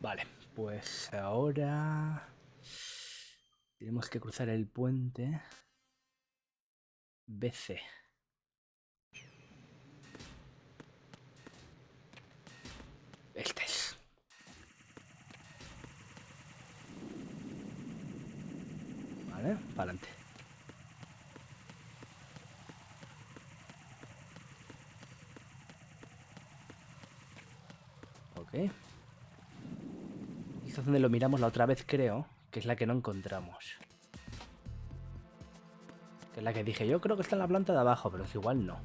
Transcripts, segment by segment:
Vale, pues ahora tenemos que cruzar el puente BC. Este es. Vale, para adelante. Ok. Esta es donde lo miramos la otra vez, creo, que es la que no encontramos. Que es la que dije, yo creo que está en la planta de abajo, pero es igual no.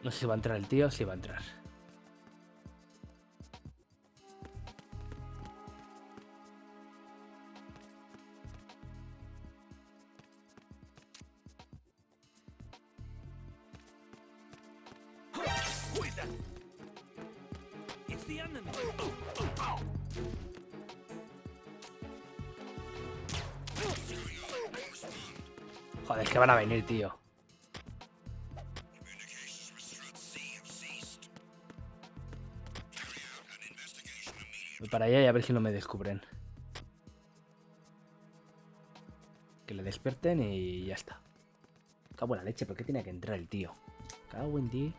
No sé si va a entrar el tío, si va a entrar. Joder, es que van a venir, tío. Voy para allá y a ver si no me descubren. Que le despierten y ya está. Cago en la leche, ¿por qué tiene que entrar el tío? Cago en ti.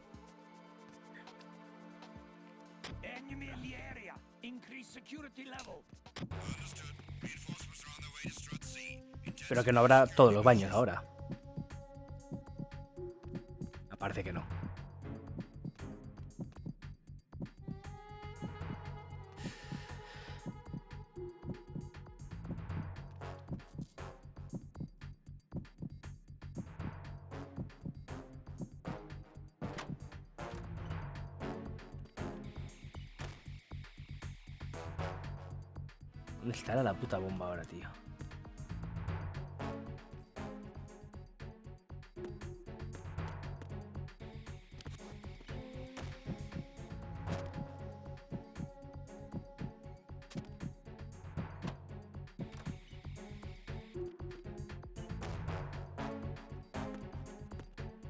Pero que no habrá todos los baños ahora. Parece que no. ¿Dónde estará la puta bomba ahora, tío?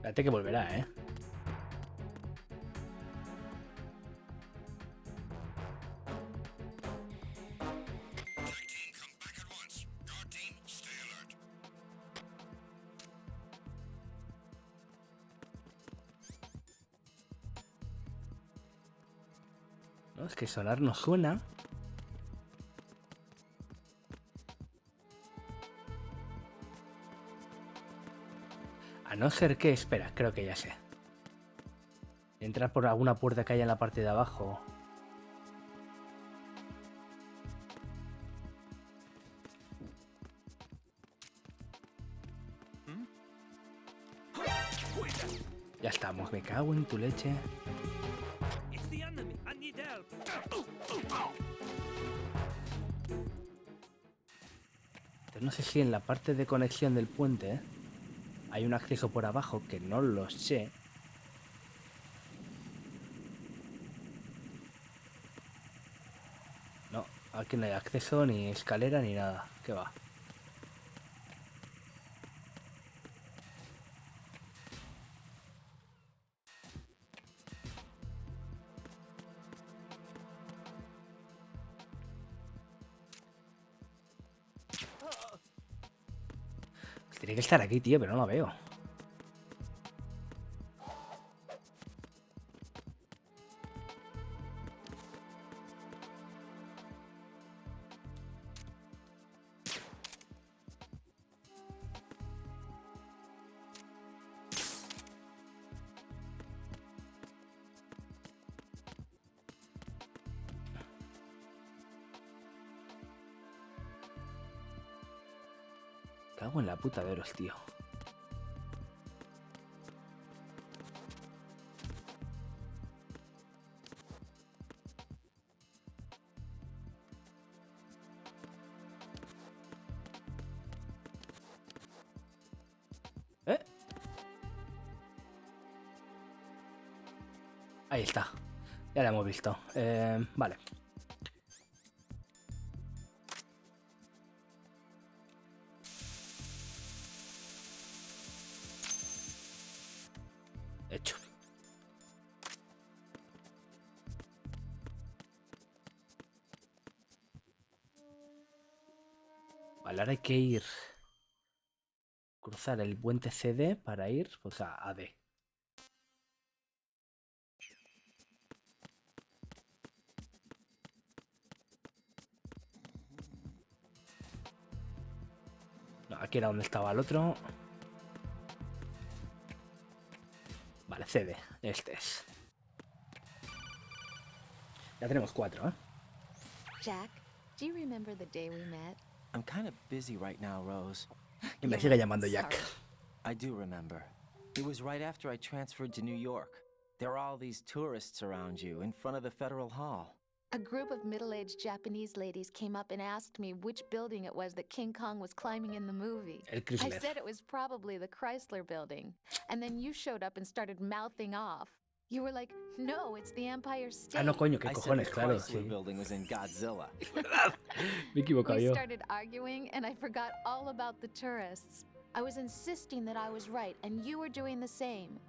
Espérate que volverá, ¿eh? No, es que sonar no suena. A no ser que... Espera, creo que ya sé. Entrar por alguna puerta que haya en la parte de abajo. Ya estamos, me cago en tu leche. Entonces, no sé si en la parte de conexión del puente hay un acceso por abajo, que no lo sé. No, aquí no hay acceso, ni escalera, ni nada. ¿Qué va? Tiene que estar aquí, tío, pero no lo veo. Cago en la puta de los, tío. Ahí está. Ya la hemos visto. Vale. Vale, ahora hay que ir... Cruzar el puente CD para ir pues, a D. No, aquí era donde estaba el otro. Vale, CD. Este es. Ya tenemos 4, ¿eh? Jack, do you remember the day we met? I'm kind of busy right now, Rose. Y me sigue llamando Jack. I do remember. It was right after I transferred to New York. There were all these tourists around you in front of the Federal Hall. A group of middle-aged Japanese ladies came up and asked me which building it was that King Kong was climbing in the movie. El I Chrysler. said it was probably the Chrysler building. And then you showed up and started mouthing off. You were like, no, it's the Empire State. Ah, no, coño, qué I said cojones, the claro. Chrysler Sí. building was in Godzilla. Me he equivocado We yo. started arguing and I forgot all about the tourists. I was insisting that I was right and you were doing the same.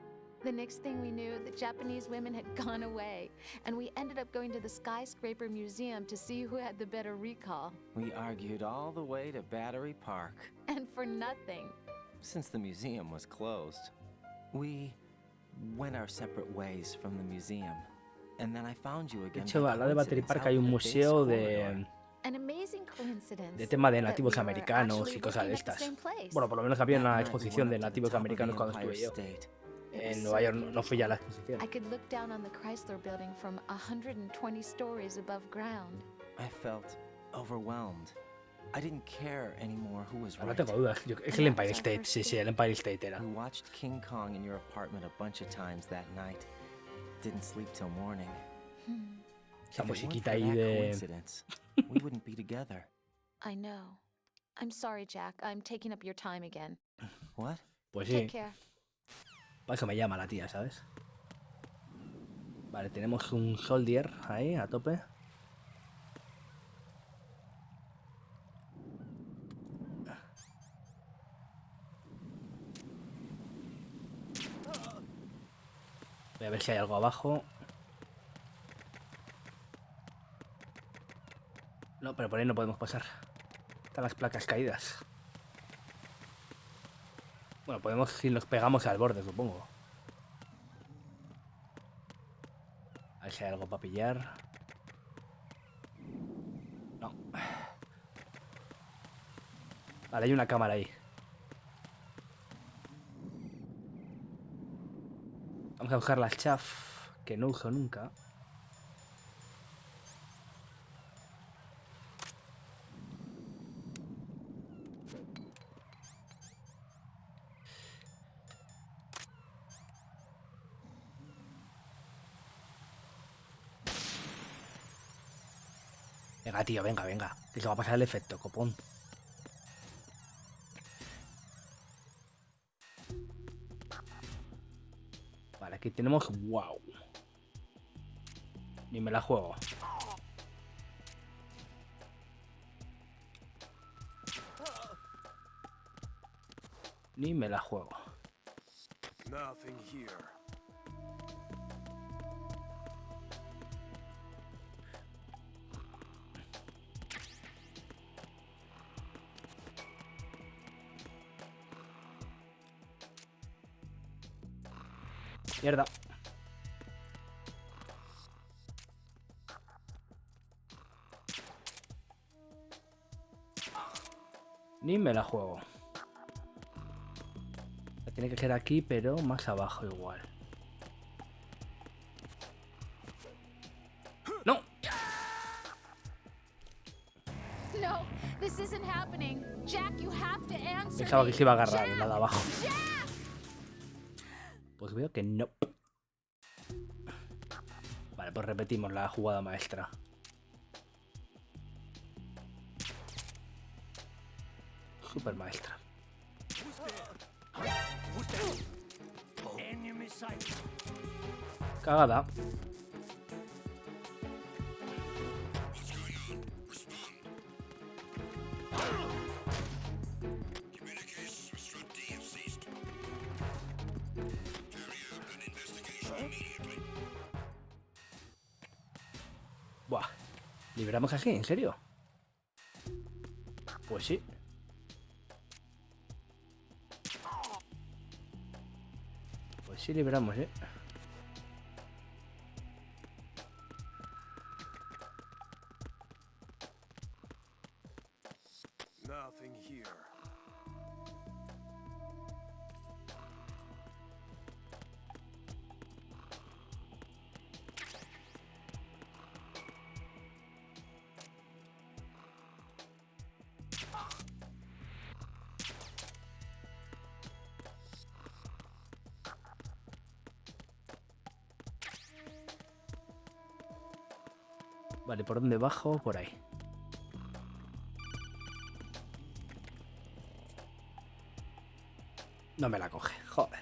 The next thing we knew, the Japanese women had gone away, and we ended up going to the Skyscraper Museum to see who had the better recall. We argued all the way to Battery Park. And for nothing. Since the museum was closed, we went our separate ways from the museum. And then I found you De again. hecho, by al lado de Battery coincidence Park out hay in un the base museo corridor. de An amazing coincidence. de tema de that nativos we were americanos actually y cosas de working at the estas. same place. Bueno, por lo menos había That una night we exposición went de up to the nativos top of the americanos cuando Empire estuve yo. State. It En was Nueva so York no fui ya a la beautiful. exposición. I could look down on the Chrysler building from 120 stories above ground. I felt overwhelmed. I didn't care anymore who was Ahora right. tengo dudas. Es el Empire State. Sí, sí, el Empire State era. We watched King Kong in your apartment a bunch of times that night. Didn't sleep till morning. Esa If it weren't musiquita for ahí that de... coincidence, we wouldn't be together. I know. I'm sorry, Jack. I'm taking up your time again. What? Pues Take sí, care. para eso me llama la tía, ¿sabes? Vale, tenemos un Soldier ahí, a tope. Voy a ver si hay algo abajo. No, pero por ahí no podemos pasar. Están las placas caídas. Bueno, podemos si nos pegamos al borde, supongo. A ver si hay algo para pillar. No. Vale, hay una cámara ahí. Vamos a buscar las chaff, que no uso nunca. Venga, tío, venga, venga. Que se va a pasar el efecto, copón. Vale, aquí tenemos... ¡Wow! Ni me la juego. Ni me la juego. Nothing here. Mierda. Ni me la juego. Tiene que ser aquí, pero más abajo igual. ¡No! No, this isn't happening. Jack, you have to answer Pensaba que me. se iba a agarrar Jack! la de abajo. Jack! Pues veo que no. Vale, pues repetimos la jugada maestra. Super maestra. Enemy sight. Cagada. Buah. ¿Libramos así? ¿En serio? Pues sí. Sí liberamos, ¿eh? Nothing here. Vale, ¿por dónde bajo? Por ahí. No me la coge, joder.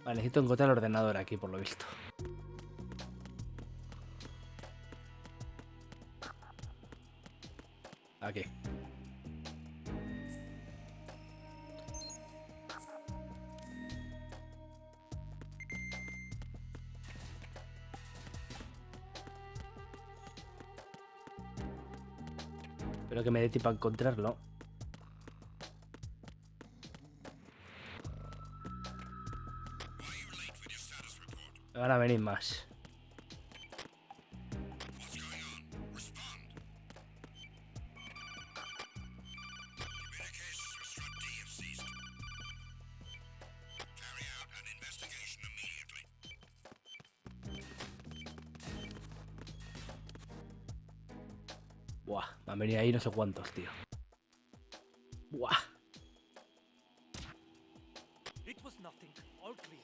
Vale, necesito encontrar el ordenador aquí, por lo visto. Aquí. Espero que me dé tiempo a encontrarlo. Me van a venir más. Buah, me han venido ahí no sé cuántos, tío. Buah. It was nothing. All clear.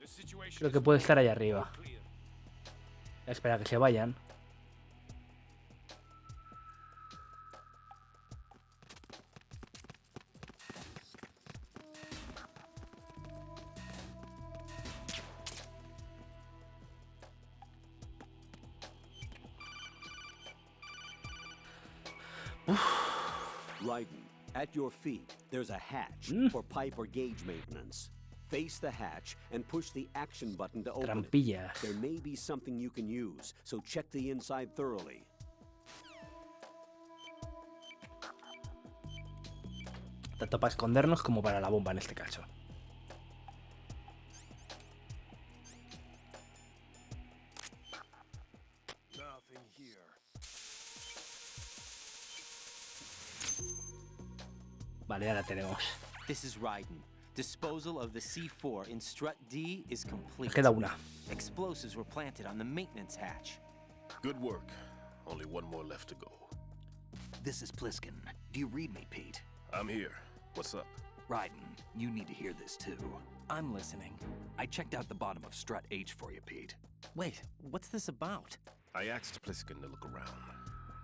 The situation Creo que is puede estar ahí all arriba. clear. Espera que se vayan. Raiden, at your feet, there's a hatch for pipe or gauge maintenance. Face the hatch and push the action button to open it. Trampillas. There may be something you can use, so check the inside thoroughly. Tanto para escondernos como para la bomba en este caso. Nothing here. Vale, ya la tenemos. This is Raiden. Disposal of the C4 in strut D is complete. Queda una. Explosives were planted on the maintenance hatch. Good work. Only one more left to go. This is Pliskin. Do you read me, Pete? I'm here. What's up? Raiden, you need to hear this too. I'm listening. I checked out the bottom of Strut H for you, Pete. Wait, what's this about? I asked Pliskin to look around.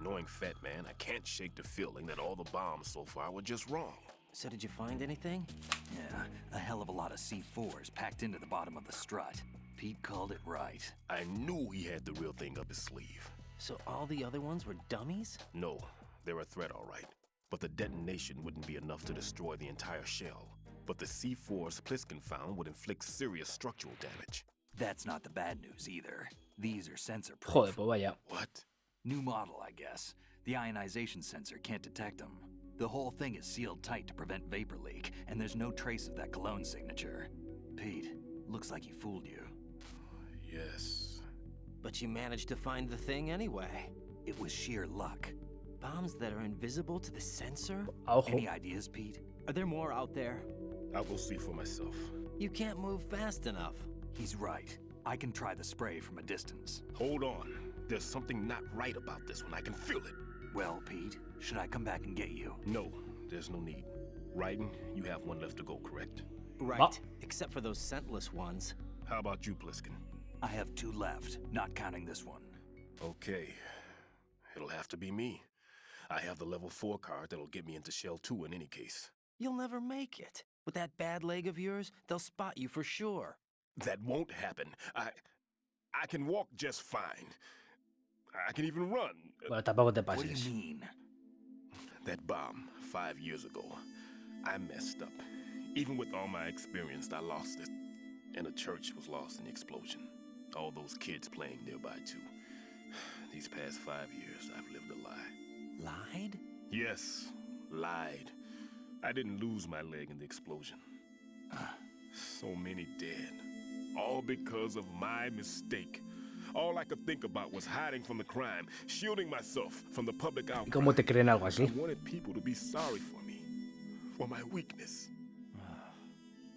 Knowing Fat Man, I can't shake the feeling that all the bombs so far were just wrong. So did you find anything? Yeah, a hell of a lot of C4s packed into the bottom of the strut. Pete called it right. I knew he had the real thing up his sleeve. So all the other ones were dummies? No, they're a threat, all right. But the detonation wouldn't be enough to destroy the entire shell. But the C4s Pliskin found would inflict serious structural damage. That's not the bad news either. These are sensor proof. Joder, pues vaya. What? New model, I guess. The ionization sensor can't detect them. The whole thing is sealed tight to prevent vapor leak, and there's no trace of that cologne signature. Pete, looks like he fooled you. Yes. But you managed to find the thing anyway. It was sheer luck. Bombs that are invisible to the sensor? Ojo. Any ideas, Pete? Are there more out there? I'll go see for myself. You can't move fast enough. He's right. I can try the spray from a distance. Hold on. There's something not right about this one. I can feel it. Well, Pete, should I come back and get you? No, there's no need. Raiden, you have one left to go, correct? Right, Ah. except for those scentless ones. How about you, Pliskin? I have 2 left, not counting this one. Okay. It'll have to be me. I have the level 4 card that'll get me into Shell 2 in any case. You'll never make it. With that bad leg of yours, they'll spot you for sure. That won't happen. I can walk just fine. I can even run. Bueno, tampoco te What do pases. you mean? That bomb 5 years ago, I messed up. Even with all my experience, I lost it. And a church was lost in the explosion. All those kids playing nearby, too. These past 5 years, I've lived a lie. Lied? Yes, lied. I didn't lose my leg in the explosion. So many dead. All because of my mistake. All I could think about was hiding from the crime, shielding myself from the public outcry. ¿Cómo te creen algo así? I wanted people to be sorry for me, for my weakness.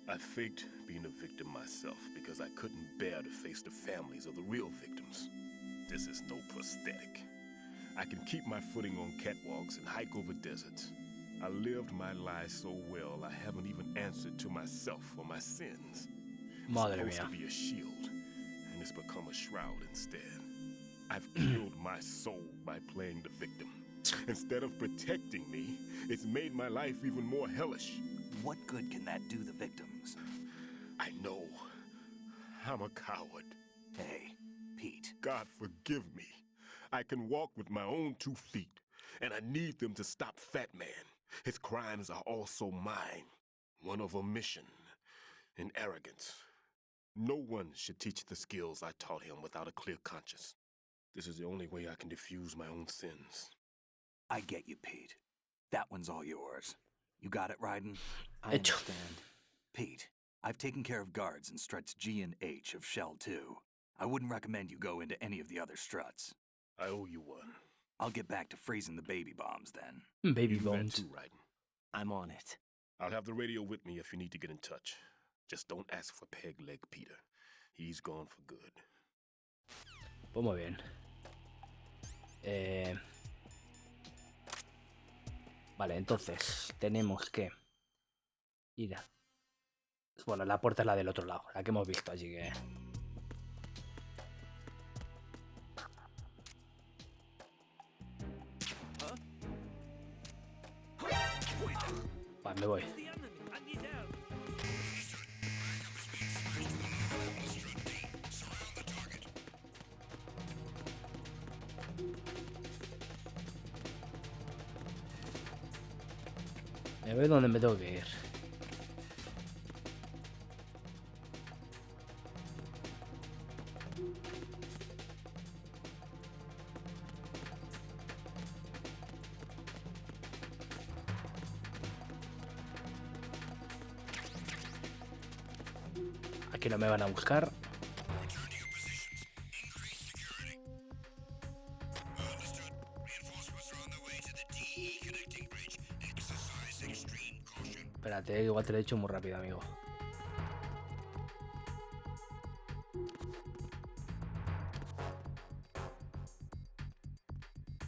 I faked being a victim myself because I couldn't bear to face the families of the real victims. This is no prosthetic. I can keep my footing on catwalks and hike over deserts. I lived my life so well, I haven't even answered to myself for my sins. Madre It's supposed mía. to be a shield, and it's become a shroud instead. I've killed my soul by playing the victim. Instead of protecting me, it's made my life even more hellish. What good can that do the victims? I know. I'm a coward. Hey, Pete. God forgive me. I can walk with my own 2 feet, and I need them to stop Fat Man. His crimes are also mine. One of omission and arrogance. No one should teach the skills I taught him without a clear conscience. This is the only way I can diffuse my own sins. I get you, Pete. That one's all yours. You got it, Ryden? I Hecho. understand. Pete, I've taken care of guards in struts G and H of Shell 2. I wouldn't recommend you go into any of the other struts. I owe you one. I'll get back to freezing the baby bombs then. Baby You do that bones. too, Ryden. I'm on it. I'll have the radio with me if you need to get in touch. Just don't ask for Peg Leg Peter. He's gone for good. Pues muy bien. Vale, entonces tenemos que ir a... Bueno, la puerta es la del otro lado, la que hemos visto, así que... Vale, me voy. The enemy. I need help. Me voy donde me tengo que ir. Aquí no me van a buscar. Espérate, igual te lo he dicho muy rápido, amigo.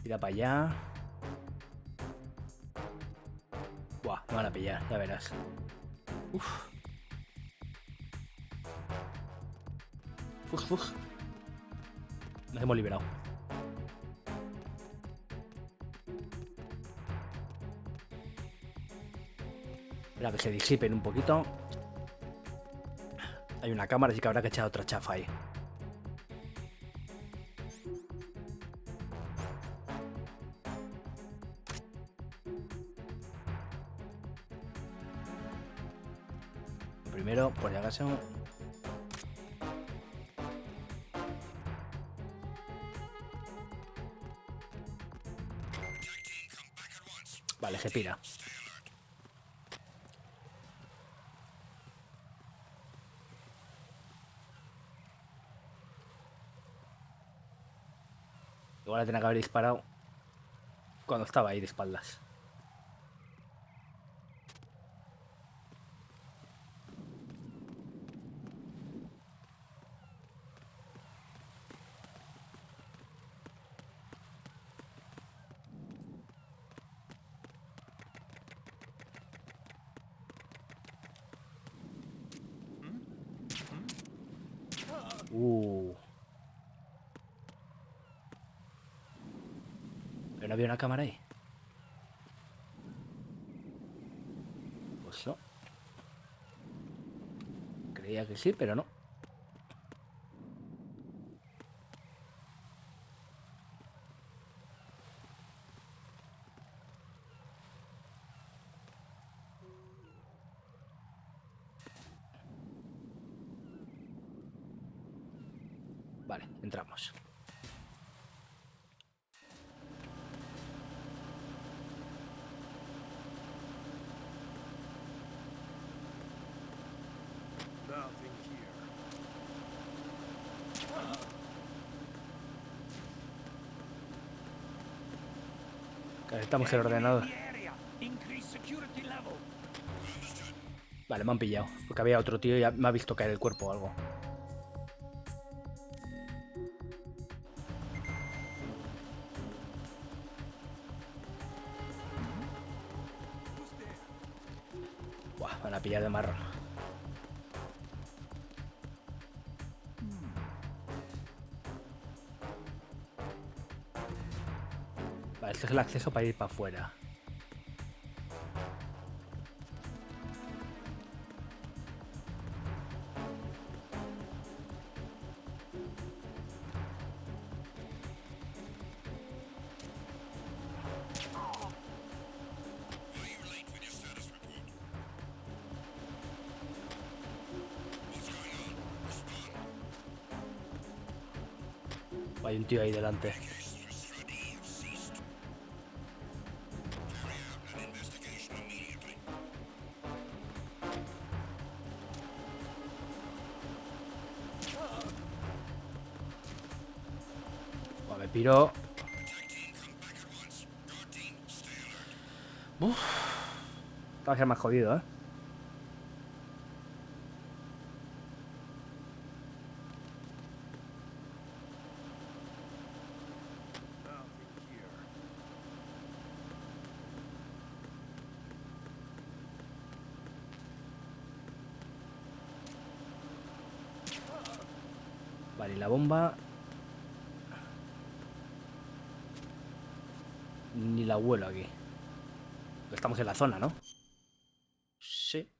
Tira para allá. Buah, me van a pillar, ya verás. Uf. Uf, uf. Nos hemos liberado. Espera que se disipen un poquito. Hay una cámara, así que habrá que echar otra chafa ahí. Primero, por si acaso. Vale, se pira. Igual le tenía que haber disparado cuando estaba ahí de espaldas. Pero no había una cámara ahí. Pues no. Creía que sí, pero no. Vale, entramos. Nothing here. Calentamos el ordenador. Vale, me han pillado. Porque había otro tío y ya me ha visto caer el cuerpo o algo. Buah, van a pillar de marrón. Vale, este es el acceso para ir para afuera. Hay un tío ahí delante. Buah, me piro. Uf. Esta va a ser más jodido, ¿eh? Vale, y la bomba... Ni la huelo aquí. Estamos en la zona, ¿no? Sí.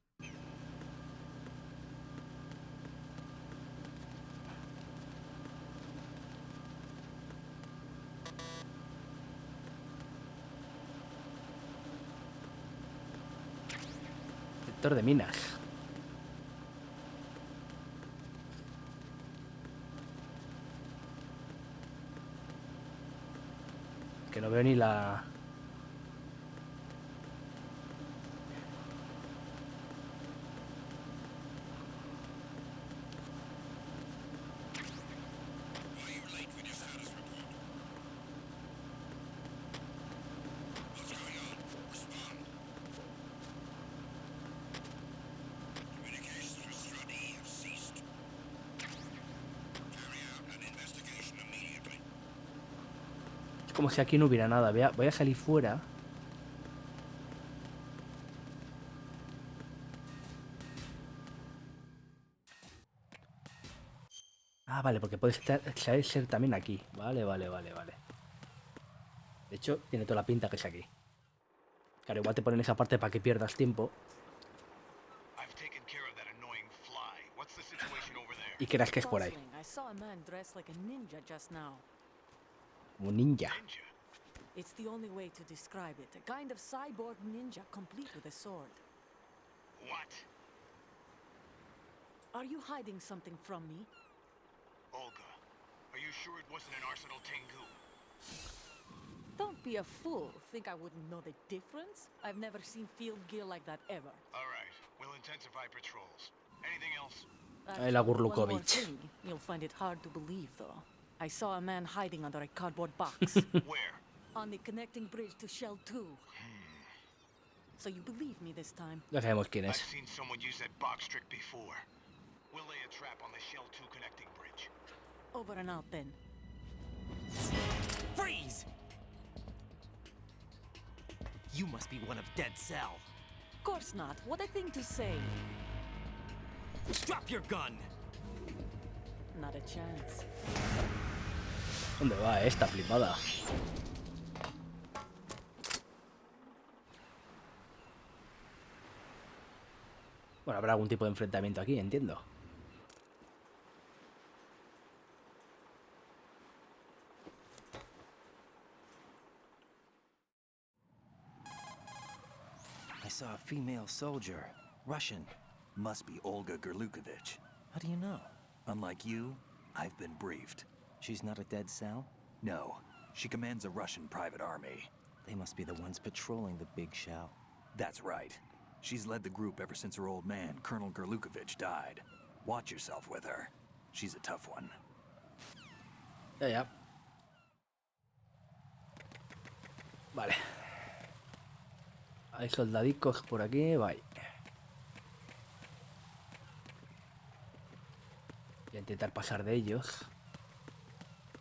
Detector de minas. Que no veo ni la... Como si aquí no hubiera nada. Voy a salir fuera. Ah, vale, porque puede ser también aquí. Vale. De hecho, tiene toda la pinta que es aquí. Claro, igual te ponen esa parte para que pierdas tiempo. Y creas que es por ahí. Como un ninja. It's the only way to describe it. A kind of cyborg ninja complete with a sword. What? Are you hiding something from me? Olga, are you sure it wasn't an Arsenal Tengu? Don't be a fool. Think I wouldn't know the difference? I've never seen field gear like that ever. All right, we'll intensify patrols. Anything else? La One more Gurlukovich. thing. You'll find it hard to believe, though. I saw a man hiding under a cardboard box. Where? On the connecting bridge to Shell 2. So you believe me this time? Ya sabemos quién I've es. seen someone use that box trick before. We'll lay a trap on the Shell 2 connecting bridge. Over and out then. Freeze! You must be one of Dead Cell. Of course not. What a thing to say. Drop your gun! Not a chance. ¿Dónde va esta flipada? Bueno, habrá algún tipo de enfrentamiento aquí, entiendo. I saw a female soldier. Russian. Must be Olga Gurlukovich. How do you know? Unlike you, I've been briefed. She's not a dead cell? No, she commands a Russian private army. They must be the ones patrolling the big shell. That's right. She's led the group ever since her old man, Colonel Gerlukovich, died. Watch yourself with her. She's a tough one. Ya. Vale. Hay soldadicos por aquí, bye. Voy a intentar pasar de ellos.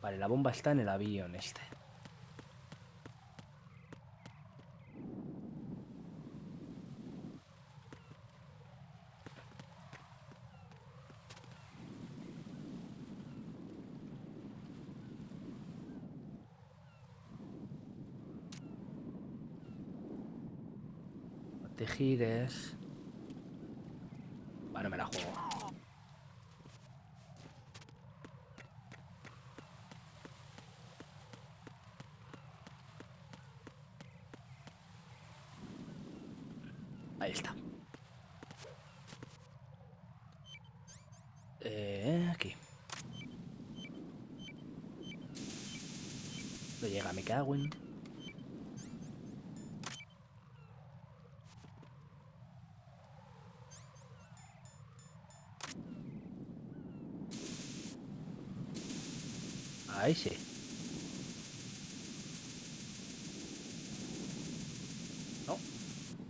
Vale, la bomba está en el avión este. No te gires. Bueno, me la juego. Ahí está. Aquí. No llega, me cago en... Ahí sí. No.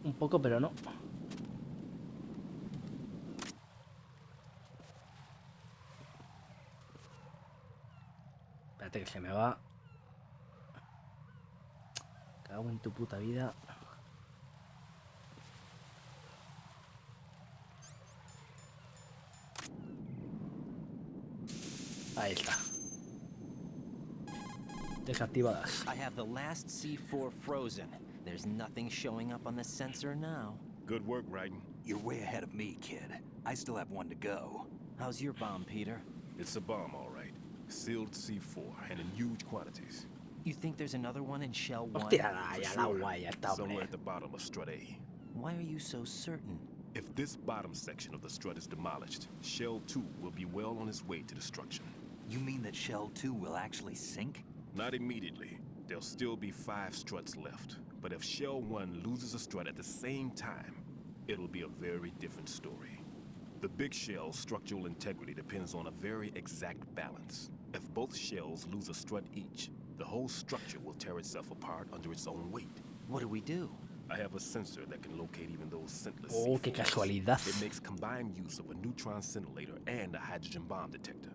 Un poco, pero no. Espérate que se me va. Cago en tu puta vida. Ahí está. Desactivadas. I have the last C4 frozen. There's nothing showing up on the sensor now. Good work, Raiden. You're way ahead of me, kid. I still have one to go. How's your bomb, Peter? It's a bomb, all right. Sealed C4 and in huge quantities. You think there's another one in Shell 1? Tírala ya For al sure. agua, ya está, Somewhere hombre. at the bottom of strut A. Why are you so certain? If this bottom section of the strut is demolished, Shell 2 will be well on its way to destruction. You mean that Shell 2 will actually sink? Not immediately. There'll still be 5 struts left. But if Shell 1 loses a strut at the same time, it'll be a very different story. The big shell's structural integrity depends on a very exact balance. If both shells lose a strut each, the whole structure will tear itself apart under its own weight. What do we do? I have a sensor that can locate even those scentless Oh, qué C4s. casualidad. It makes combined use of a neutron scintillator and a hydrogen bomb detector.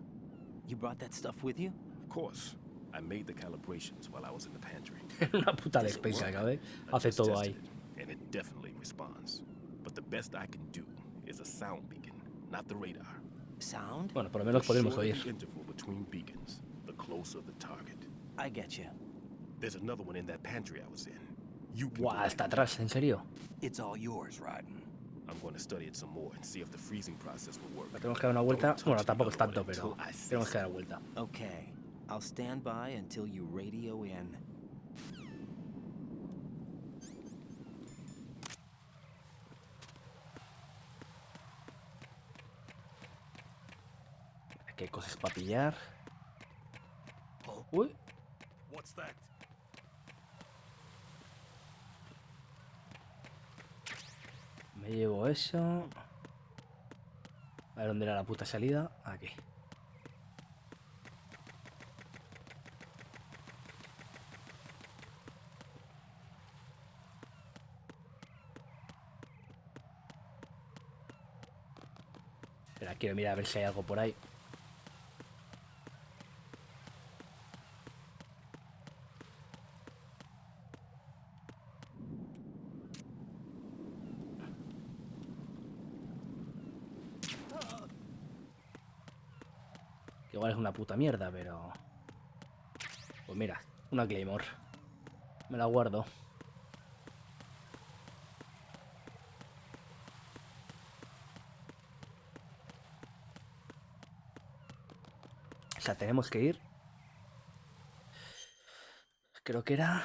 You brought that stuff with you? Of course, I made the calibrations while I was in the pantry. Una puta Does it despensa, work? ¿sabes? I Hace just todo tested ahí. it, and it definitely responds. But the best I can do is a sound beacon, not the radar. Sound? Bueno, por lo menos The podemos shorter oír. the interval between beacons, the closer the target. I get you. There's another one in that pantry I was in. You can Buah, go hasta ahead. atrás, ¿en serio? It's all yours, Raiden. I'm going to study it some more and see if the freezing process will work. Tenemos que dar una vuelta. Don't touch Bueno, the tampoco es other one tanto, pero until I say tenemos que so. dar vuelta. Okay. I'll stand by until you radio in. Aquí hay cosas para pillar. Uy, What's that? me llevo eso. A ver dónde era la puta salida. Aquí. Espera, quiero mirar a ver si hay algo por ahí. Que igual es una puta mierda, pero... Pues mira, una Claymore. Me la guardo. O sea, tenemos que ir... Creo que era...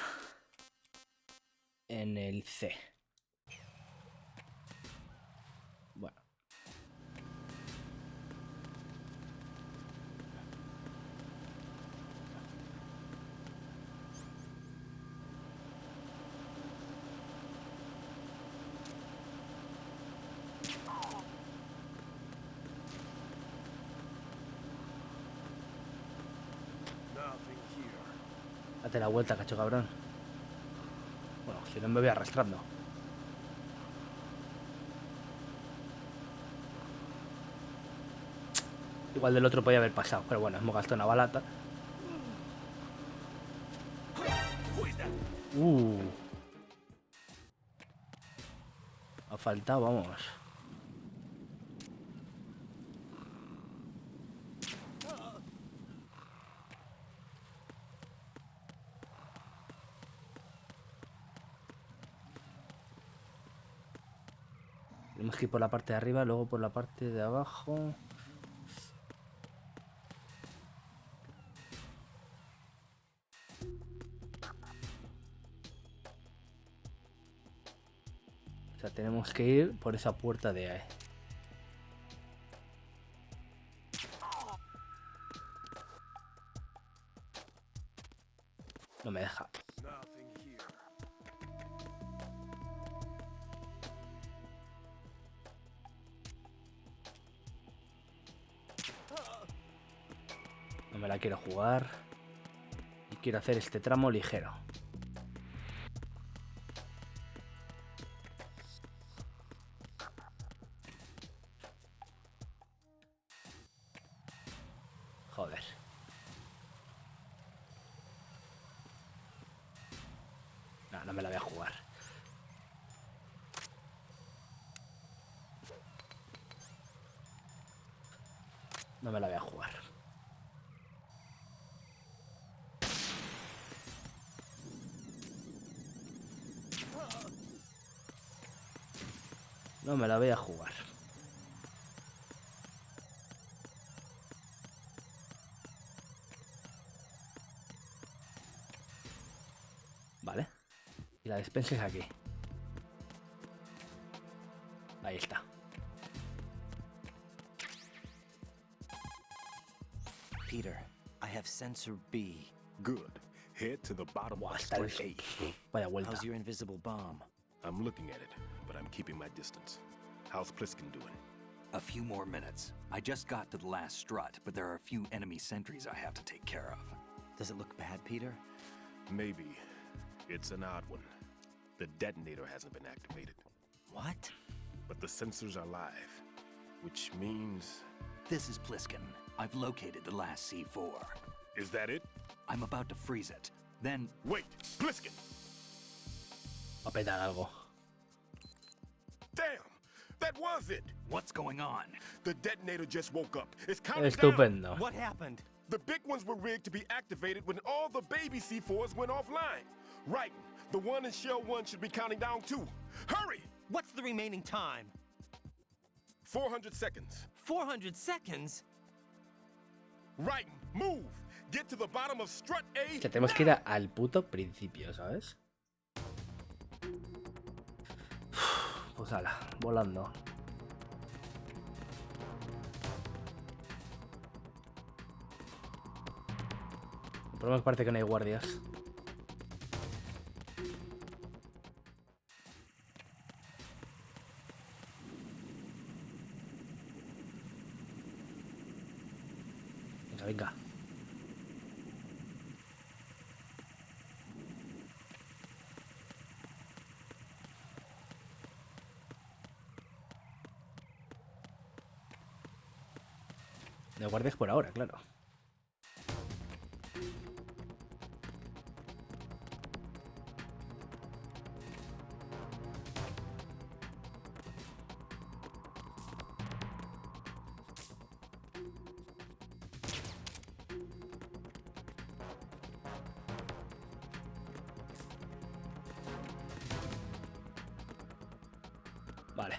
En el C. Bueno. Date la vuelta, cacho cabrón. Bueno, si no me voy arrastrando. Igual del otro podía haber pasado, pero bueno, hemos gastado una balata. Ha faltado, vamos. Tenemos que ir por la parte de arriba, luego por la parte de abajo. O sea, tenemos que ir por esa puerta de ahí. No me deja. No me la quiero jugar. Y quiero hacer este tramo ligero. Joder. No, no me la voy a jugar. No me la voy a jugar. No me la voy a jugar. Vale. Y la despensa es aquí. Ahí está. Peter, I have sensor B. Good. Head to the bottom Buah, of está el... strip 8. Vaya vuelta. How's your invisible bomb? I'm looking at it, but I'm keeping my distance. How's Pliskin doing? A few more minutes. I just got to the last strut, but there are a few enemy sentries I have to take care of. Does it look bad, Peter? Maybe. It's an odd one. The detonator hasn't been activated. What? But the sensors are live, which means... This is Pliskin. I've located the last C4. Is that it? I'm about to freeze it. Then... Wait! Pliskin! Va a petar algo. Damn! That was it! What's going on? The detonator just woke up. It's counting Estupendo. down. What happened? The big ones were rigged to be activated when all the baby C4s went offline. Right. The one in Shell 1 should be counting down too. Hurry! What's the remaining time? 400 seconds. 400 seconds? Right. Move. Get to the bottom of strut A. Que tenemos que ir al puto principio, ¿sabes? Pues ala, volando. El problema es que parece que no hay guardias. Venga, venga. No hay guardias por ahora, claro. Vale.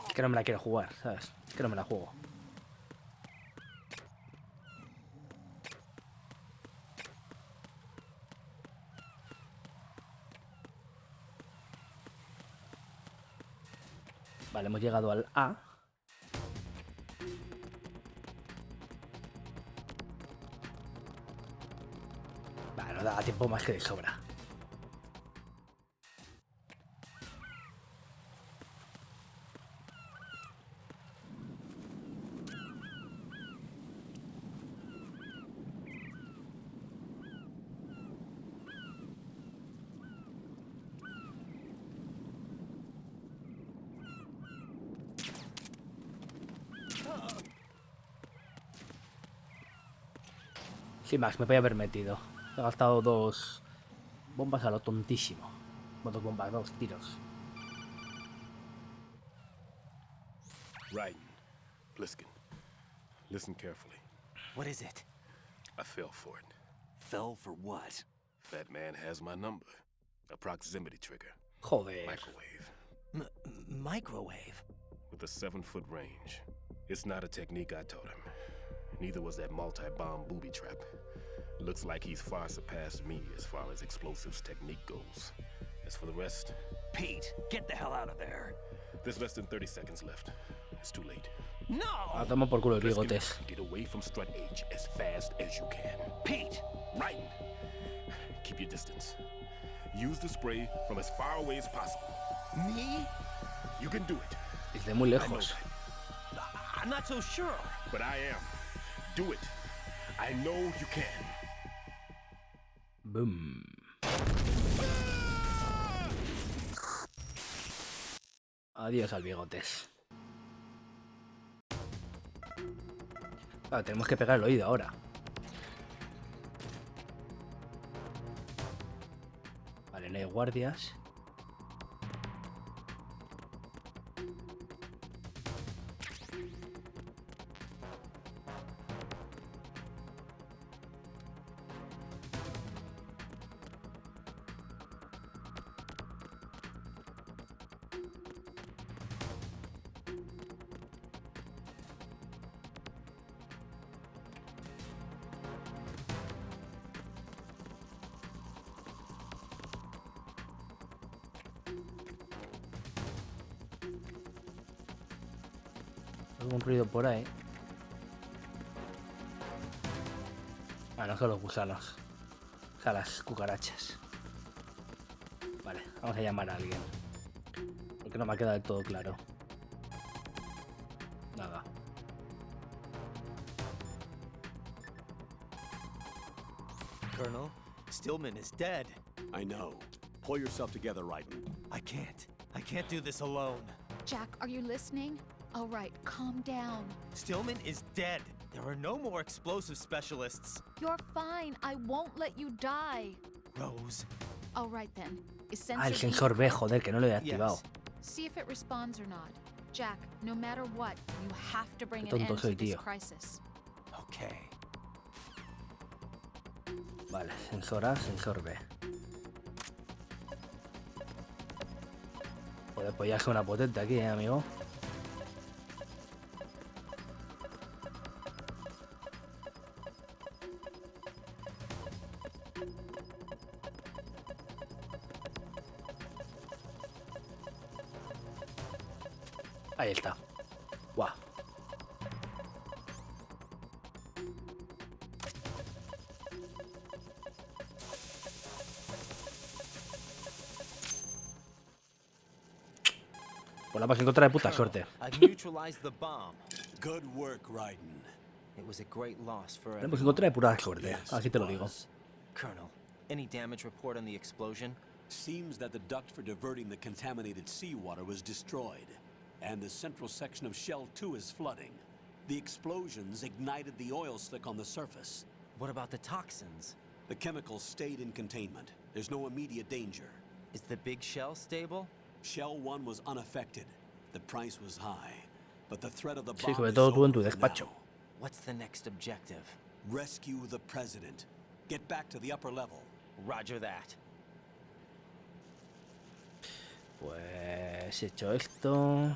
Es que no me la quiero jugar, ¿sabes? Es que no me la juego. Vale, hemos llegado al A. Da tiempo más que de sobra. Sin más, me podía haber metido. He gastado 2 bombas a lo tontísimo. Bueno, 2 bombas, 2 tiros. Raiden, Bliskin, listen carefully. What is it? I fell for it. Fell for what? Fat man has my number. A proximity trigger. Joder. Microwave. Microwave? With a 7-foot range. It's not a technique I taught him. Neither was that multi-bomb booby trap. Looks like he's far surpassed me as far as explosives technique goes. As for the rest... Pete, get the hell out of there. There's less than 30 seconds left. It's too late. Ah, toma por culo el bigotes. Get away from Strut H as fast as you can. Pete! Raiden, keep your distance. Use the spray from as far away as possible. Me? You can do it. Desde muy lejos. I'm not so sure. But I am. Do it. I know you can. Boom. Adiós al bigotes. Claro, tenemos que pegar el oído ahora. Vale, no hay guardias. Algún ruido por ahí. Ah, no son los gusanos. O sea, las cucarachas. Vale, vamos a llamar a alguien. Porque no me ha quedado del todo claro. Nada. Colonel, Stillman is dead. I know. Pull yourself together, Raiden. I can't. I can't do this alone. Jack, are you listening? All right, calm down. Stillman is dead. There are no more explosive specialists. You're fine. I won't let you die. Rose. All right then. Is Ah, el sensor sensor B, joder, que no lo he activado. Yes. See if it responds or not. Jack, no matter what, you have to bring Qué an tonto end soy, to this tío. crisis. Okay. Vale, sensor A, sensor B. Joder, pues ya suena potente aquí, amigo. Ahí está. Guau. Pues la vas a encontrar de puta suerte. I've neutralized the bomb. Good work, Raiden. It was a great loss for La hemos everyone. encontrado de pura suerte. Yes, Así it te lo digo. was. Colonel, any damage report on the explosion? Seems that the duct for diverting the contaminated seawater was destroyed, and the central section of Shell 2 is flooding. The explosions ignited the oil slick on the surface. What about the toxins? The chemicals stayed in containment. There's no immediate danger. Is the big shell stable? Shell 1 was unaffected. The price was high, but the threat of the Sí, bomb sobre is todo tú en tu over for despacho. now. What's the next objective? Rescue the president. Get back to the upper level. Roger that. Pues hecho esto.